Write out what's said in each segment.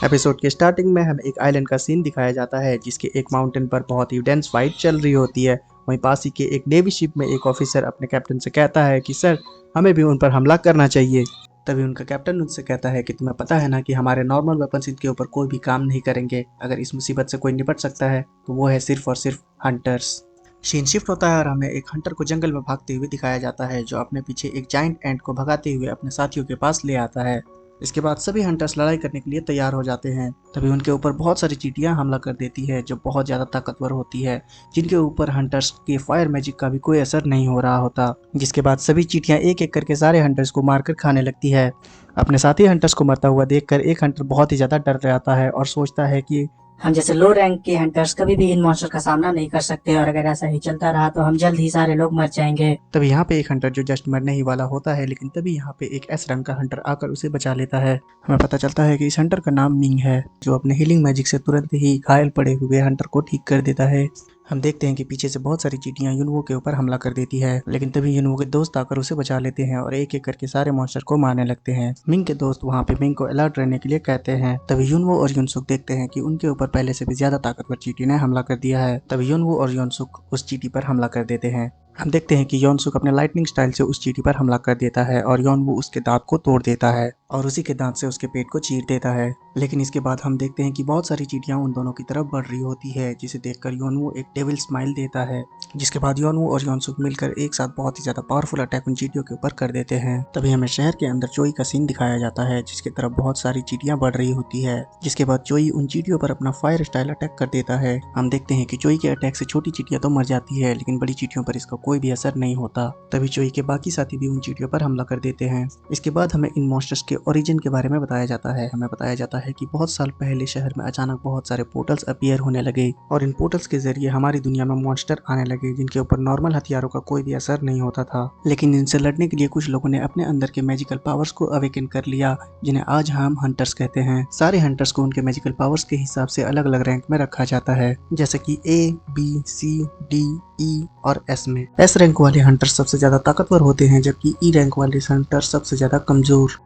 Episode के starting में हमें एक आइलैंड का सीन दिखाया जाता है जिसके एक माउंटेन पर बहुत ही डेंस फाइट चल रही होती है। वहीं पास ही के एक नेवी शिप में एक ऑफिसर अपने कैप्टन से कहता है कि सर, हमें भी उन पर हमला करना चाहिए। तभी उनका कैप्टन उनसे कहता है कि तुम्हें पता है ना कि हमारे नॉर्मल वेपन्स इनके ऊपर कोई भी काम नहीं करेंगे। अगर इस मुसीबत से कोई निपट सकता है तो वो है सिर्फ और सिर्फ हंटर्स। सीन शिफ्ट होता है और हमें एक हंटर को जंगल में भागते हुए दिखाया जाता है जो अपने पीछे एक जाइंट एंट को भगाते हुए अपने साथियों के पास ले आता है। इसके बाद सभी हंटर्स लड़ाई करने के लिए तैयार हो जाते हैं। तभी उनके ऊपर बहुत सारी चींटियां हमला कर देती है जो बहुत ज्यादा ताकतवर होती है, जिनके ऊपर हंटर्स के फायर मैजिक का भी कोई असर नहीं हो रहा होता। जिसके बाद सभी चींटियां एक एक करके सारे हंटर्स को मारकर खाने लगती है। अपने साथी हंटर्स को मरता हुआ देखकर एक हंटर बहुत ही ज्यादा डर जाता है और सोचता है कि हम जैसे लो रैंक के हंटर्स कभी भी इन मॉन्स्टर का सामना नहीं कर सकते और अगर ऐसा ही चलता रहा तो हम जल्द ही सारे लोग मर जाएंगे। तभी यहाँ पे एक हंटर जो जस्ट मरने ही वाला होता है, लेकिन तभी यहाँ पे एक एस रंग का हंटर आकर उसे बचा लेता है। हमें पता चलता है कि इस हंटर का नाम मिंग है, जो अपने हीलिंग मैजिक से तुरंत ही घायल पड़े हुए हंटर को ठीक कर देता है। हम देखते हैं कि पीछे से बहुत सारी चींटियां युनवो के ऊपर हमला कर देती है, लेकिन तभी युनवो के दोस्त आकर उसे बचा लेते हैं और एक एक करके सारे मॉन्स्टर को मारने लगते हैं। मिंग के दोस्त वहाँ पे मिंग को अलर्ट रहने के लिए कहते हैं। तभी युनवो और युनसुक देखते हैं कि उनके ऊपर पहले से भी ज्यादा ताकतवर चींटी ने हमला कर दिया है। तभी युनवो और युनसुक उस चींटी पर हमला कर देते हैं। हम देखते हैं कि योनसुक अपने लाइटनिंग स्टाइल से उस चींटी पर हमला कर देता है और योनवो उसके दांत को तोड़ देता है और उसी के दांत से उसके पेट को चीर देता है। लेकिन इसके बाद हम देखते हैं कि बहुत सारी चींटियां उन दोनों की तरफ बढ़ रही होती है, जिसे देखकर योनवो एक डेविल स्माइल देता है। जिसके बाद योनवो और योनसुक मिलकर एक साथ बहुत ही ज्यादा पावरफुल अटैक उन चींटियों के ऊपर कर देते हैं। तभी हमें शहर के अंदर चोई का सीन दिखाया जाता है, जिसकी तरफ बहुत सारी चींटियां बढ़ रही होती है। जिसके बाद चोई उन चींटियों पर अपना फायर स्टाइल अटैक कर देता है। हम देखते हैं कि चोई के अटैक से छोटी चींटियां तो मर जाती है, लेकिन बड़ी चींटियों पर इसका कोई भी असर नहीं होता। तभी चोई के बाकी साथी भी उन चींटियों पर हमला कर देते हैं। इसके बाद हमें इन मॉन्स्टर्स के ओरिजिन के बारे में बताया जाता है। हमें बताया जाता है कि बहुत साल पहले शहर में अचानक बहुत सारे पोर्टल्स अपीयर होने लगे और इन पोर्टल्स के जरिए हमारी दुनिया में मॉन्स्टर आने लगे, जिनके ऊपर नॉर्मल हथियारों का कोई भी असर नहीं होता था। लेकिन इनसे लड़ने के लिए कुछ लोगों ने अपने अंदर के मैजिकल पावर्स को अवेकन कर लिया, जिन्हें आज हम हंटर्स कहते हैं। सारे हंटर्स को उनके मैजिकल पावर्स के हिसाब से अलग अलग रैंक में रखा जाता है, जैसे कि ए, बी, सी, डी, ई और एस में। एस रैंक वाले हंटर सबसे ज्यादा ताकतवर होते हैं, जबकि ई रैंक वाले हंटर सबसे ज्यादा कमजोर।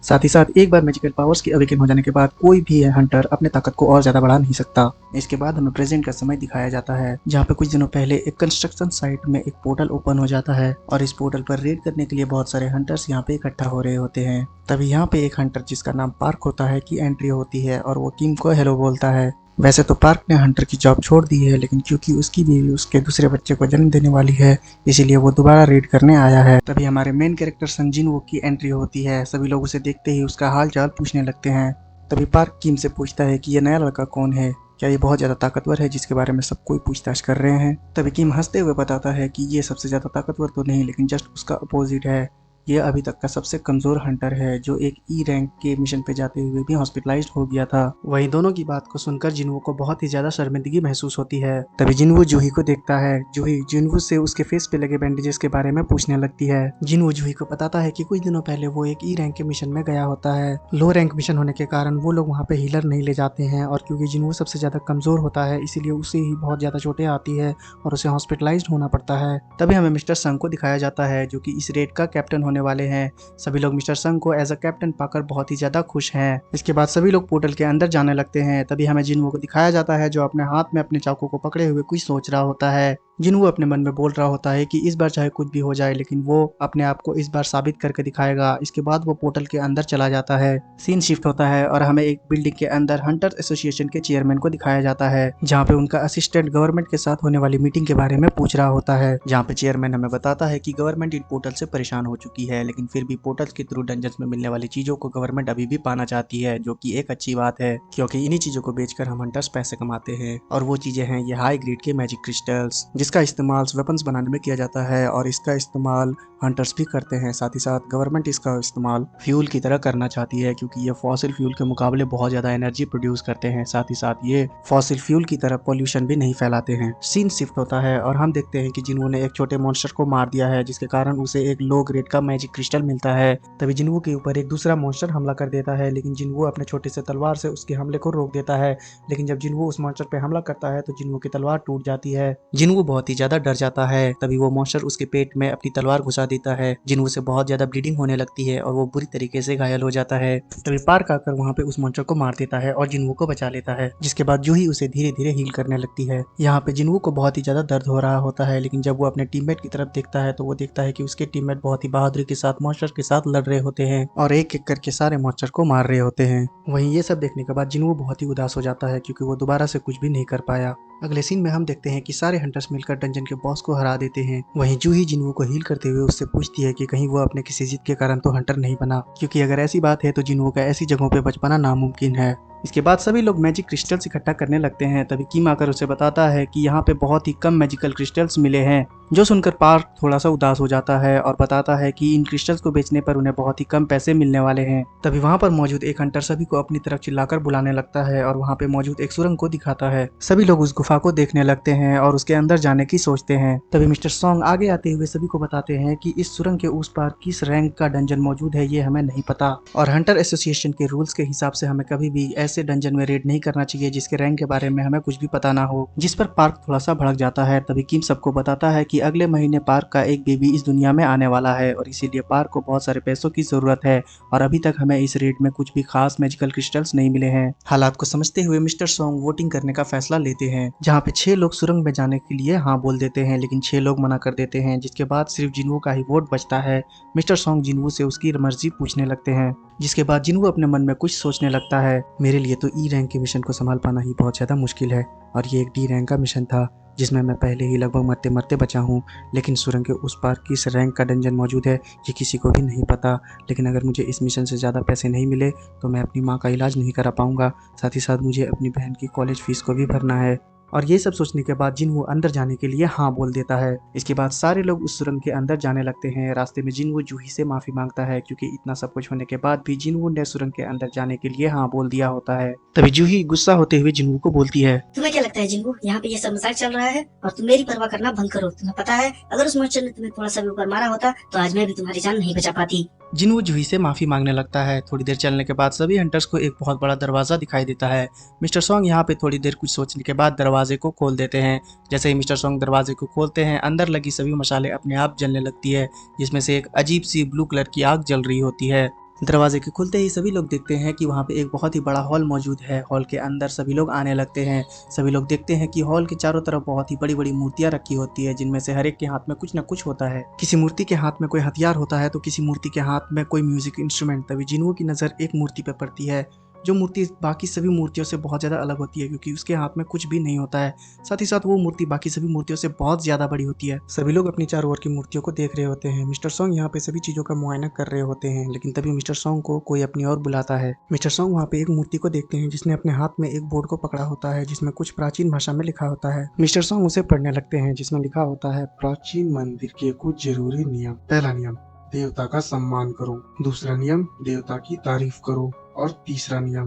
साथ ही साथ एक बार मैजिकल पावर्स के अवेकन हो जाने के बाद कोई भी हंटर अपने ताकत को और ज्यादा बढ़ा नहीं सकता। इसके बाद हमें प्रेजेंट का समय दिखाया जाता है, जहाँ पे कुछ दिनों पहले एक कंस्ट्रक्शन साइट में एक पोर्टल ओपन हो जाता है और इस पोर्टल पर रेड करने के लिए बहुत सारे हंटर्स यहाँ पे इकट्ठा हो रहे होते हैं। तभी यहाँ पे एक हंटर जिसका नाम पार्क होता है की एंट्री होती है और वो किम को हेलो बोलता है। वैसे तो पार्क ने हंटर की जॉब छोड़ दी है, लेकिन क्योंकि उसकी बीवी उसके दूसरे बच्चे को जन्म देने वाली है, इसीलिए वो दोबारा रेड करने आया है। तभी हमारे मेन कैरेक्टर संजिन वो की एंट्री होती है। सभी लोग उसे देखते ही उसका हाल चाल पूछने लगते हैं। तभी पार्क किम से पूछता है कि ये नया लड़का कौन है, क्या ये बहुत ज्यादा ताकतवर है जिसके बारे में सब कोई पूछताछ कर रहे हैं। तभी किम हंसते हुए बताता है कि ये सबसे ज्यादा ताकतवर तो नहीं, लेकिन जस्ट उसका अपोजिट है। ये अभी तक का सबसे कमजोर हंटर है, जो एक ई रैंक के मिशन पे जाते हुए भी हॉस्पिटलाइज्ड हो गया था। वहीं दोनों की बात को सुनकर जिनवो को बहुत ही ज्यादा शर्मिंदगी महसूस होती है। तभी जिनवो जूही को देखता है। जूही जिनवो से उसके फेस पे लगे बैंडेजेस के बारे में पूछने लगती है। जिनवो जूही को बताता है कि कुछ दिनों पहले वो एक ई रैंक के मिशन में गया होता है। लो रैंक मिशन होने के कारण वो लोग वहाँ पे हीलर नहीं ले जाते हैं, और क्योंकि जिनवो सबसे ज्यादा कमजोर होता है इसीलिए उसे ही बहुत ज्यादा चोटें आती है और उसे हॉस्पिटलाइज्ड होना पड़ता है। तभी हमें मिस्टर संग को दिखाया जाता है, जो कि इस रेड का कैप्टन होने वाले हैं। सभी लोग मिस्टर संग को एज अ कैप्टन पाकर बहुत ही ज्यादा खुश हैं। इसके बाद सभी लोग पोर्टल के अंदर जाने लगते हैं। तभी हमें जिनवो को दिखाया जाता है, जो अपने हाथ में अपने चाकू को पकड़े हुए कुछ सोच रहा होता है। जिनवो अपने मन में बोल रहा होता है कि इस बार चाहे कुछ भी हो जाए, लेकिन वो अपने आप को इस बार साबित करके दिखाएगा। इसके बाद वो पोर्टल के अंदर चला जाता है। सीन शिफ्ट होता है और हमें एक बिल्डिंग के अंदर हंटर्स एसोसिएशन के चेयरमैन को दिखाया जाता है, जहाँ पे उनका असिस्टेंट गवर्नमेंट के साथ होने वाली मीटिंग के बारे में पूछ रहा होता है। जहाँ पे चेयरमैन हमें बताता है कि गवर्नमेंट इन पोर्टल से परेशान हो चुकी है, लेकिन फिर भी पोर्टल के थ्रू डंजन्स में मिलने वाली चीजों को गवर्नमेंट अभी भी पाना चाहती है, जो कि एक अच्छी बात है, क्योंकि इन्हीं चीजों को बेचकर हम हंटर्स पैसे कमाते हैं। और वो चीजें हैं ये हाई ग्रेड के मैजिक क्रिस्टल्स, जिसका इस्तेमाल वेपन्स बनाने में किया जाता है और इसका इस्तेमाल हंटर्स भी करते हैं। साथ ही साथ गवर्नमेंट इसका इस्तेमाल फ्यूल की तरह करना चाहती है, क्योंकि ये फॉसिल फ्यूल के मुकाबले बहुत ज्यादा एनर्जी प्रोड्यूस करते हैं। साथ ही साथ ये फॉसिल फ्यूल की तरह पोल्यूशन भी नहीं फैलाते हैं। सीन शिफ्ट होता है और हम देखते हैं कि जिनवो ने एक छोटे मॉन्स्टर को मार दिया है, जिसके कारण उसे एक लो ग्रेड का मैजिक क्रिस्टल मिलता है। तभी जिनवो के ऊपर एक दूसरा मॉन्स्टर हमला कर देता है, लेकिन जिनवो अपने छोटे से तलवार से उसके हमले को रोक देता है। लेकिन जब जिनवो उस मॉन्स्टर पे हमला करता है तो जिनवो की तलवार टूट जाती है। जिनवो बहुत ही ज्यादा डर जाता है। तभी वो मॉन्स्टर उसके पेट में अपनी तलवार घुसा देता है। जिन्हों से बहुत ज्यादा ब्लीडिंग होने लगती है और वो बुरी तरीके से घायल हो जाता है। तभी पार्क आकर वहाँ पे उस मॉन्स्टर को मार देता है और जिन्हों को बचा लेता है, जिसके बाद जूही उसे धीरे धीरे हील करने लगती है। यहाँ पे जिन्हों को बहुत ही ज्यादा दर्द हो रहा होता है, लेकिन जब वो अपने टीममेट की तरफ देखता है तो वो देखता है कि उसके टीममेट बहुत ही बहादुरी के साथ मॉन्स्टर के साथ लड़ रहे होते हैं और एक एक करके सारे मॉन्स्टर को मार रहे होते हैं। वहीं ये सब देखने के बाद जिन्हों बहुत ही उदास हो जाता है क्योंकि वो दोबारा से कुछ भी नहीं कर पाया। अगले सीन में हम देखते हैं कि सारे हंटर्स मिलकर डंजन के बॉस को हरा देते हैं। वहीं जूही जिन्हों को हील करते हुए उससे पूछती है कि कहीं वो अपने किसी जिद के कारण तो हंटर नहीं बना, क्योंकि अगर ऐसी बात है तो जिन्हों का ऐसी जगहों पे बच पाना नामुमकिन है। इसके बाद सभी लोग मैजिक क्रिस्टल्स इकट्ठा करने लगते हैं। तभी कीम आकर उसे बताता है कि यहाँ पे बहुत ही कम मैजिकल क्रिस्टल्स मिले हैं, जो सुनकर पार्क थोड़ा सा उदास हो जाता है और बताता है कि इन क्रिस्टल्स को बेचने पर उन्हें बहुत ही कम पैसे मिलने वाले हैं। तभी वहाँ पर मौजूद एक हंटर सभी को अपनी तरफ चिल्लाकर बुलाने लगता है और वहाँ पे मौजूद एक सुरंग को दिखाता है। सभी लोग उस गुफा को देखने लगते हैं और उसके अंदर जाने की सोचते हैं। तभी मिस्टर सॉन्ग आगे आते हुए सभी को बताते हैं कि इस सुरंग के उस पार किस रैंक का डंजन मौजूद है ये हमें नहीं पता, और हंटर एसोसिएशन के रूल्स के हिसाब से हमें कभी भी ऐसे डंजन में रेड नहीं करना चाहिए जिसके रैंक के बारे में हमें कुछ भी पता ना हो। जिस पर पार्क थोड़ा सा भड़क जाता है। तभी किम सबको बताता है कि अगले महीने पार्क का एक बेबी इस दुनिया में आने वाला है और इसीलिए पार्क को बहुत सारे पैसों की जरूरत है और अभी तक हमें इस रेड में कुछ भी खास मैजिकल क्रिस्टल्स नहीं मिले हैं। हालात को समझते हुए मिस्टर सॉन्ग वोटिंग करने का फैसला लेते हैं, जहाँ पे 6 लोग सुरंग में जाने के लिए हाँ बोल देते हैं, लेकिन 6 लोग मना कर देते हैं, जिसके बाद सिर्फ जिन्हों का ही वोट बचता है। मिस्टर सॉन्ग जिन्हों से उसकी मर्जी पूछने लगते हैं, जिसके बाद जिन्हों अपने मन में कुछ सोचने लगता है, मेरे लिए तो ई रैंक के मिशन को संभाल पाना ही बहुत ज्यादा मुश्किल है और ये एक डी रैंक का मिशन था जिसमें मैं पहले ही लगभग मरते मरते बचा हूँ, लेकिन सुरंग के उस पार किस रैंक का डंजन मौजूद है ये किसी को भी नहीं पता। लेकिन अगर मुझे इस मिशन से ज़्यादा पैसे नहीं मिले तो मैं अपनी माँ का इलाज नहीं करा पाऊँगा, साथ ही साथ मुझे अपनी बहन की कॉलेज फीस को भी भरना है। और ये सब सोचने के बाद जिन्हों अंदर जाने के लिए हाँ बोल देता है। इसके बाद सारे लोग उस सुरंग के अंदर जाने लगते हैं। रास्ते में जिन्हों जूही से माफी मांगता है क्योंकि इतना सब कुछ होने के बाद भी जिन्हों ने सुरंग के अंदर जाने के लिए हाँ बोल दिया होता है। तभी जूही गुस्सा होते हुए जिन्हों को बोलती है, तुम्हें क्या लगता है जिन्हों, यहाँ पे ये सब मजाक चल रहा है और तुम मेरी परवाह करना बंद करो। तुम्हें पता है अगर उस मॉन्स्टर ने तुम्हें थोड़ा सा भी ऊपर मारा होता तो आज मैं भी तुम्हारी जान नहीं बचा पाती। जिन्हों जूही से माफी मांगने लगता है। थोड़ी देर चलने के बाद सभी हंटर्स को एक बहुत बड़ा दरवाजा दिखाई देता है। मिस्टर सॉन्ग यहाँ पे थोड़ी देर कुछ सोचने के बाद दरवाजे को खोल देते हैं। जैसे ही मिस्टर सॉन्ग दरवाजे को खोलते हैं अंदर लगी सभी मसाले अपने आप जलने लगती है, जिसमें से एक अजीब सी ब्लू कलर की आग जल रही होती है। दरवाजे के खुलते ही सभी लोग देखते हैं कि वहाँ पे एक बहुत ही बड़ा हॉल मौजूद है। हॉल के अंदर सभी लोग आने लगते हैं। सभी लोग देखते हैं कि हॉल के चारों तरफ बहुत ही बड़ी बड़ी मूर्तियां रखी होती है, जिनमें से हर एक के हाथ में कुछ न कुछ होता है। किसी मूर्ति के हाथ में कोई हथियार होता है तो किसी मूर्ति के हाथ में कोई म्यूजिक इंस्ट्रूमेंट। तभी जिन्हों की नज़र एक मूर्ति पर पड़ती है, जो मूर्ति बाकी सभी मूर्तियों से बहुत ज़्यादा अलग होती है क्योंकि उसके हाथ में कुछ भी नहीं होता है। साथ ही साथ वो मूर्ति बाकी सभी मूर्तियों से बहुत ज़्यादा बड़ी होती है। सभी लोग अपनी चारों ओर की मूर्तियों को देख रहे होते हैं। मिस्टर सॉन्ग यहाँ पे सभी चीज़ों का मुआयना कर रहे होते हैं, लेकिन तभी मिस्टर सॉन्ग को कोई अपनी ओर बुलाता है। मिस्टर सॉन्ग वहाँ पे एक मूर्ति को देखते हैं जिसने अपने हाथ में एक बोर्ड को पकड़ा होता है जिसमें कुछ प्राचीन भाषा में लिखा होता है। मिस्टर सॉन्ग उसे पढ़ने लगते हैं, जिसमें लिखा होता है, प्राचीन मंदिर के कुछ जरूरी नियम। पहला नियम, देवता का सम्मान करो। दूसरा नियम, देवता की तारीफ करो। और तीसरा नियम,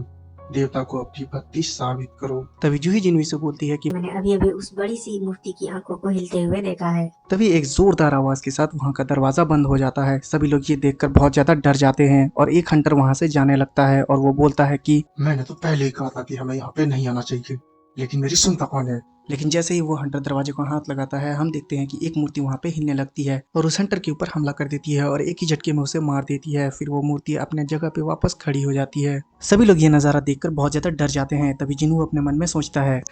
देवता को अपनी भक्ति साबित करो। तभी जूही जिन्हों से बोलती है कि मैंने अभी अभी उस बड़ी सी मूर्ति की आंखों को हिलते हुए देखा है। तभी एक जोरदार आवाज के साथ वहां का दरवाजा बंद हो जाता है। सभी लोग ये देखकर बहुत ज्यादा डर जाते हैं और एक हंटर वहां से जाने लगता है और वो बोलता है कि मैंने तो पहले ही कहा था कि हमें यहाँ पे नहीं आना चाहिए, लेकिन मेरी सुनता कौन है। लेकिन जैसे ही वो हंटर दरवाजे को हाथ लगाता है हम देखते हैं कि एक मूर्ति वहां पे हिलने लगती है और उस हंटर के ऊपर हमला कर देती है और एक ही झटके में उसे मार देती है। फिर वो मूर्ति अपने जगह पे वापस खड़ी हो जाती है। सभी लोग ये नज़ारा देखकर बहुत ज्यादा डर जाते हैं। तभी जिन्हों अपने मन में सोचता है,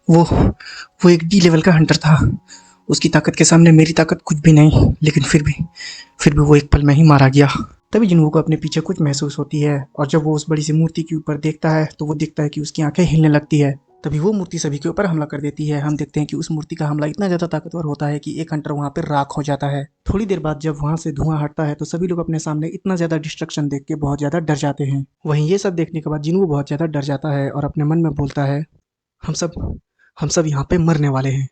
वो एक डी लेवल का हंटर था, उसकी ताकत के सामने मेरी ताकत कुछ भी नहीं, लेकिन फिर भी वो एक पल में ही मारा गया। तभी जिन्हों को अपने पीछे कुछ महसूस होती है और जब वो उस बड़ी सी मूर्ति के ऊपर देखता है तो वो देखता है कि उसकी आंखें हिलने लगती है। तभी वो मूर्ति सभी के ऊपर हमला कर देती है। हम देखते हैं कि उस मूर्ति का हमला इतना ज्यादा ताकतवर होता है कि एक हंटर वहां पर राख हो जाता है। थोड़ी देर बाद जब वहां से धुआं हटता है तो सभी लोग अपने सामने इतना ज्यादा डिस्ट्रक्शन देख के बहुत ज्यादा डर जाते हैं। वहीं ये सब देखने के बाद जिन्हों बहुत ज्यादा डर जाता है और अपने मन में बोलता है, हम सब यहाँ पे मरने वाले हैं।